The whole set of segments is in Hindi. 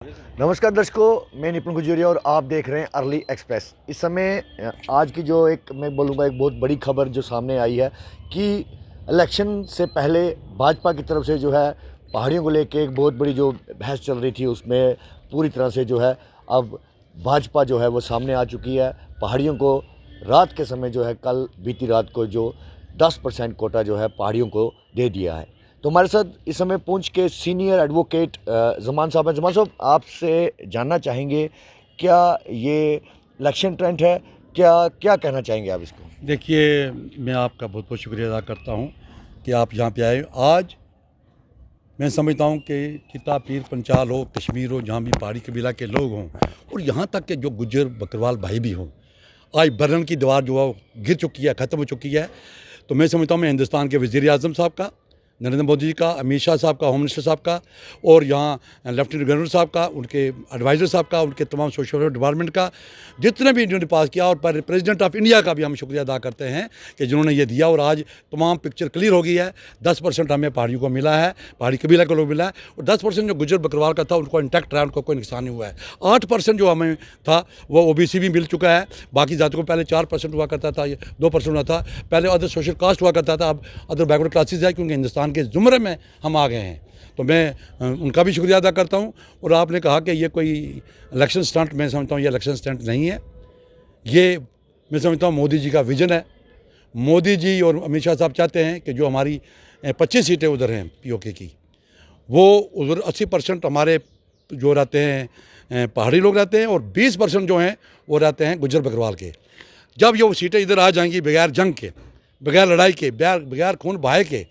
नमस्कार दर्शकों, मैं निपुण गुजरिया और आप देख रहे हैं अर्ली एक्सप्रेस। इस समय आज की जो एक मैं बोलूँगा एक बहुत बड़ी खबर जो सामने आई है कि इलेक्शन से पहले भाजपा की तरफ से जो है पहाड़ियों को लेके एक बहुत बड़ी जो बहस चल रही थी, उसमें पूरी तरह से जो है अब भाजपा जो है वो सामने आ चुकी है। पहाड़ियों को रात के समय जो है कल बीती रात को जो 10% कोटा जो है पहाड़ियों को दे दिया है। तो हमारे साथ इस समय पुंछ के सीनियर एडवोकेट ज़मान साहब हैं। ज़मान साहब, आपसे जानना चाहेंगे क्या ये इलेक्शन ट्रेंड है, क्या क्या कहना चाहेंगे आप इसको? देखिए, मैं आपका बहुत बहुत शुक्रिया अदा करता हूँ कि आप यहाँ पे आए। आज मैं समझता हूँ कि किता पीर पंचाल हो, कश्मीर हो, जहाँ भी पहाड़ी कबीला के लोग हों, और यहाँ तक कि जो गुज्जर बकरवाल भाई भी हों, आज बर्न की दीवार जो है गिर चुकी है, ख़त्म हो चुकी है। तो मैं समझता हूँ मैं हिंदुस्तान के वज़ीर आज़म साहब का, नरेंद्र मोदी जी का, अमित शाह साहब का, होम मिनिस्टर साहब का, और यहाँ लेफ्टिनेंट गवर्नर साहब का, उनके एडवाइज़र साहब का, उनके तमाम सोशल वेलफेयर डिपार्टमेंट का, जितने भी इन्होंने पास किया, और प्रेसिडेंट ऑफ इंडिया का भी हम शुक्रिया अदा करते हैं कि जिन्होंने ये दिया। और आज तमाम पिक्चर क्लियर हो गई है। 10% हमें पहाड़ियों को मिला है, पहाड़ी कबीला को लोग मिला है, और 10% जो गुज्जर बकरवाल का था उनको इंटैक्ट रहा, उनको कोई नुकसान नहीं हुआ है। 8% जो हमें था वो OBC भी मिल चुका है। बाकी जातियों को पहले 4% हुआ करता था, ये 2% हुआ था। पहले अदर सोशल कास्ट हुआ करता था, अब अदर बैकवर्ड क्लासेज है, क्योंकि हिंदुस्तान के ज़ुमरे में हम आ गए हैं। तो मैं उनका भी शुक्रिया अदा करता हूँ। और आपने कहा कि ये कोई इलेक्शन स्टंट, मैं समझता हूँ ये इलेक्शन स्टंट नहीं है। ये मैं समझता हूँ मोदी जी का विज़न है। मोदी जी और अमित शाह साहब चाहते हैं कि जो हमारी 25 सीटें उधर हैं POK की, वो उधर 80% हमारे जो रहते हैं पहाड़ी लोग रहते हैं, और 20% जो हैं वो रहते हैं गुज्जर बकरवाल के। जब ये वो सीटें इधर आ जाएंगी बगैर जंग के, बगैर लड़ाई के, बगैर खून बहाए के,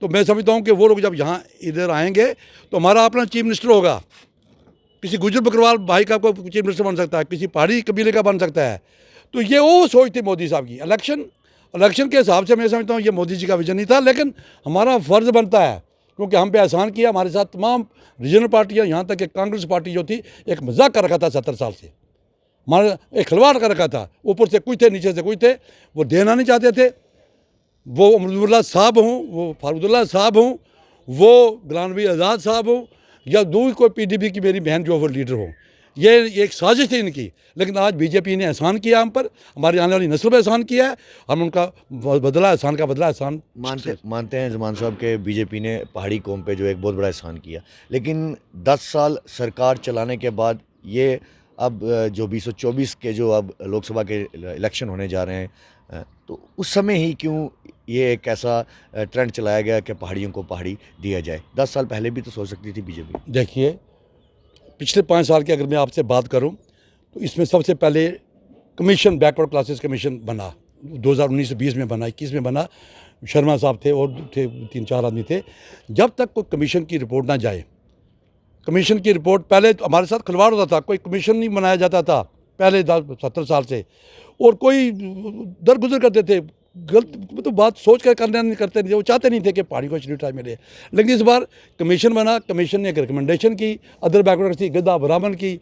तो मैं समझता हूँ कि वो लोग जब यहाँ इधर आएंगे तो हमारा अपना चीफ मिनिस्टर होगा। किसी गुज्जर बकरवाल भाई का कोई चीफ मिनिस्टर बन सकता है, किसी पहाड़ी कबीले का बन सकता है। तो ये वो सोच थी मोदी साहब की। इलेक्शन के हिसाब से मैं समझता हूँ ये मोदी जी का विजन नहीं था, लेकिन हमारा फ़र्ज़ बनता है, क्योंकि हम पे एहसान किया। हमारे साथ तमाम रीजनल पार्टियाँ, यहाँ तक कि कांग्रेस पार्टी जो थी, एक मजाक कर रखा था 70 साल से, हमारा एक खिलवाड़ कर रखा था। ऊपर से कुछ थे, नीचे से कुछ थे, वो देना नहीं चाहते थे। वो अमरुल्लाह साहब हों, वो फारूदुल्लाह साहब हों, वो गुलाम नबी आज़ाद साहब हों, या दूसरी कोई PDP की मेरी बहन जो वो लीडर हो, ये एक साजिश थी इनकी। लेकिन आज BJP ने एहसान किया हम पर, हमारी आने वाली नस्ल पर एहसान किया है। हम उनका बदला, एहसान का बदला एहसान मानते हैं ज़मान साहब के बीजेपी ने पहाड़ी कौम पे जो एक बहुत बड़ा एहसान किया, लेकिन 10 साल सरकार चलाने के बाद ये अब जो 2024 के जो अब लोकसभा के इलेक्शन होने जा रहे हैं, तो उस समय ही क्यों ये एक ऐसा ट्रेंड चलाया गया कि पहाड़ियों को पहाड़ी दिया जाए? 10 साल पहले भी तो सोच सकती थी बीजेपी। देखिए, पिछले 5 साल की अगर मैं आपसे बात करूं, तो इसमें सबसे पहले कमीशन, बैकवर्ड क्लासेस कमीशन बना, 2019-20 में बना, 21 में बना। शर्मा साहब थे और थे 3-4 आदमी थे। जब तक कोई कमीशन की रिपोर्ट ना जाए, कमीशन की रिपोर्ट, पहले तो हमारे साथ खिलवाड़ होता था, कोई कमीशन नहीं बनाया जाता था पहले 70 साल से, और कोई दरगुजर करते थे, गलत तो बात सोच कर करना नहीं करते नहीं थे। वो चाहते नहीं थे कि पहाड़ी को इतनी टाइम मिले। लेकिन इस बार कमीशन बना, कमीशन ने एक रिकमेंडेशन की, अदर बैकवर्ड की, गद्दा ब्राह्मण की,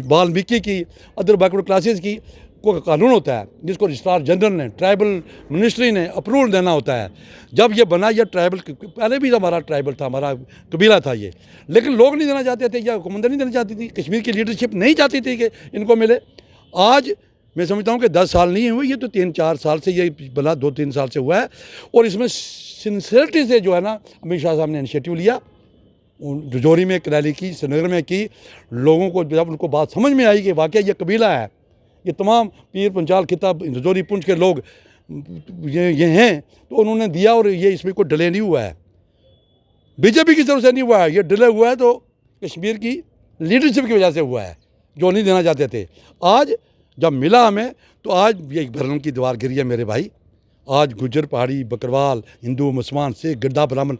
वाल्मीकि की, अदर बैकवर्ड क्लासेस की, को कानून होता है जिसको रजिस्ट्रार जनरल ने, ट्राइबल मिनिस्ट्री ने अप्रूवल देना होता है। जब ये बना, ये ट्राइबल, पहले भी हमारा ट्राइबल था, हमारा कबीला था ये, लेकिन लोग नहीं देना चाहते थे, या हुकूमत नहीं देना चाहती थी, कश्मीर की लीडरशिप नहीं चाहती थी कि इनको मिले। आज मैं समझता हूँ कि 10 साल नहीं हुए, ये तो 3-4 साल से ये बना, 2-3 साल से हुआ है। और इसमें सिंसियरिटी से जो है ना, अमित शाह साहब ने इनिशिएटिव लिया, रजौरी में एक रैली की, श्रीनगर में की। लोगों को जब उनको बात समझ में आई कि वाकई ये कबीला है, ये तमाम पीर पंचाल खिताब रजौरी पुंछ के लोग ये हैं, तो उन्होंने दिया। और ये इसमें कोई डिले नहीं हुआ है, BJP की तरफ से नहीं हुआ है, ये डिले हुआ है तो कश्मीर की लीडरशिप की वजह से हुआ है, जो नहीं देना चाहते थे। आज जब मिला हमें, तो आज ये बर्न की दीवार गिरी है मेरे भाई। आज गुज्जर, पहाड़ी, बकरवाल, हिंदू, मुसलमान, सिख, गड्ढा, ब्राह्मण,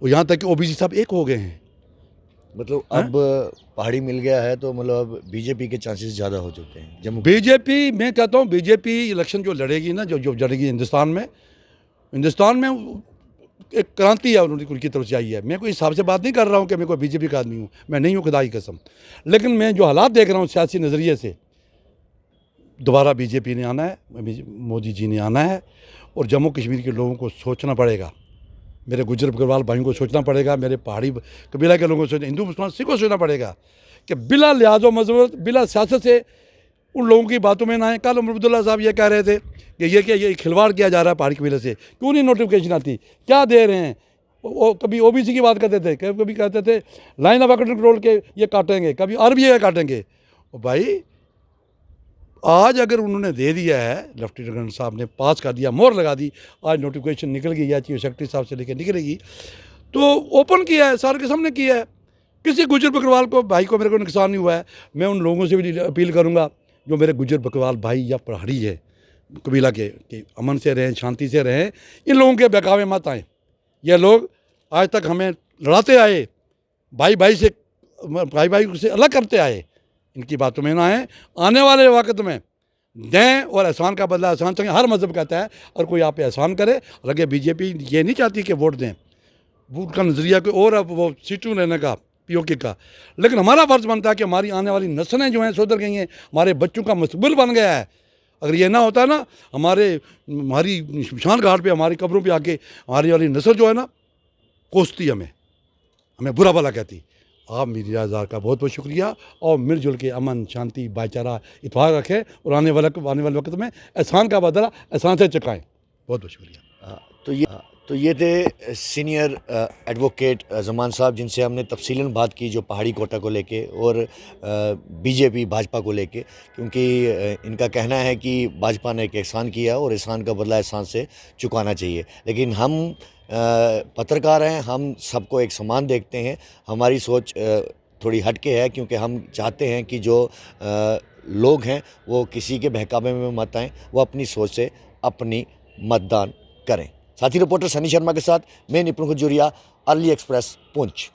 और यहाँ तक कि OBC सब एक हो गए हैं। मतलब अब पहाड़ी मिल गया है तो मतलब अब बीजेपी के चांसेस ज़्यादा हो चुके हैं जम्मू। BJP, मैं कहता हूँ BJP इलेक्शन जो लड़ेगी ना, जो लड़ेगी हिंदुस्तान में एक क्रांति है उनकी तरफ से आई है। मैं कोई हिसाब से बात नहीं कर रहा हूँ कि मैं कोई BJP का आदमी हूँ, मैं नहीं हूँ, खुदा की कसम। लेकिन मैं जो हालात देख रहा हूँ सियासी नज़रिए से, दोबारा BJP ने आना है, मोदी जी ने आना है, और जम्मू कश्मीर के लोगों को सोचना पड़ेगा मेरे गुज्जर बकरवाल भाइयों को सोचना पड़ेगा, मेरे पहाड़ी कबीला के लोगों को सोचना, हिंदू मुसलमान सिख को सोचना पड़ेगा कि बिला लिहाज व मजबूत, बिला सियासत से उन लोगों की बातों में ना आए। कल उमर अब्दुल्ला साहब ये कह रहे थे कि ये खिलवाड़ किया जा रहा है पहाड़ी कबीले से, क्यों नहीं नोटिफिकेशन आती, क्या दे रहे हैं। वो कभी ओबीसी की बात करते थे, कभी कहते थे लाइन ऑफ कंट्रोल के ये काटेंगे, कभी आरबीआई काटेंगे। भाई आज अगर उन्होंने दे दिया है, लेफ्टिनेंट गवर्नर साहब ने पास कर दिया, मोहर लगा दी, आज नोटिफिकेशन निकल गई है, चीफ सेक्रेटरी साहब से लेकर निकलेगी, तो ओपन किया है, सारे के सामने किया है। किसी गुज्जर बकरवाल को भाई को मेरे को नुकसान नहीं हुआ है। मैं उन लोगों से भी अपील करूंगा जो मेरे गुज्जर बकरवाल भाई या पहाड़ी है कबीला के कि अमन से रहें, शांति से रहें, इन लोगों के बहकावे मत आएँ। ये लोग आज तक हमें लड़ाते आए, भाई भाई से अलग करते आए, इनकी बातों में ना आए। आने वाले वक्त में दें और एहसान का बदला एहसान चाहिए, हर मज़हब कहता है। और कोई आप पे एहसान करे, लगे बीजेपी ये नहीं चाहती कि वोट दें, वोट का नज़रिया कोई और, अब वो सीटों लेने का पीओके का। लेकिन हमारा फ़र्ज़ बनता है कि हमारी आने वाली नस्लें जो हैं सुधर गई हैं, हमारे बच्चों का मुस्तकबिल बन गया है। अगर ये ना होता ना, हमारी शमशान घाट पे, हमारी कब्रों पे आके हमारी वाली नस्ल जो है ना कोसती, हमें बुरा भला कहती। आप मीडिया ज़ार का बहुत बहुत शुक्रिया, और मिलजुल के अमन शांति भाईचारा इत्तेफाक रखें, और आने वाले वक्त में एहसान का बदला एहसान से चुकाएँ। बहुत बहुत शुक्रिया। तो ये थे सीनियर एडवोकेट ज़मान साहब, जिनसे हमने तफसीलन बात की जो पहाड़ी कोटा को लेके और बीजेपी भाजपा को लेके, क्योंकि इनका कहना है कि भाजपा ने एक एहसान किया और एहसान का बदला एहसान से चुकाना चाहिए। लेकिन हम पत्रकार हैं, हम सबको एक समान देखते हैं। हमारी सोच थोड़ी हटके है, क्योंकि हम चाहते हैं कि जो लोग हैं वो किसी के बहकावे में मत आएँ, वो अपनी सोच से अपनी मतदान करें। साथी रिपोर्टर सनी शर्मा के साथ मैं निपुण खजूरिया, अर्ली एक्सप्रेस, पुंछ।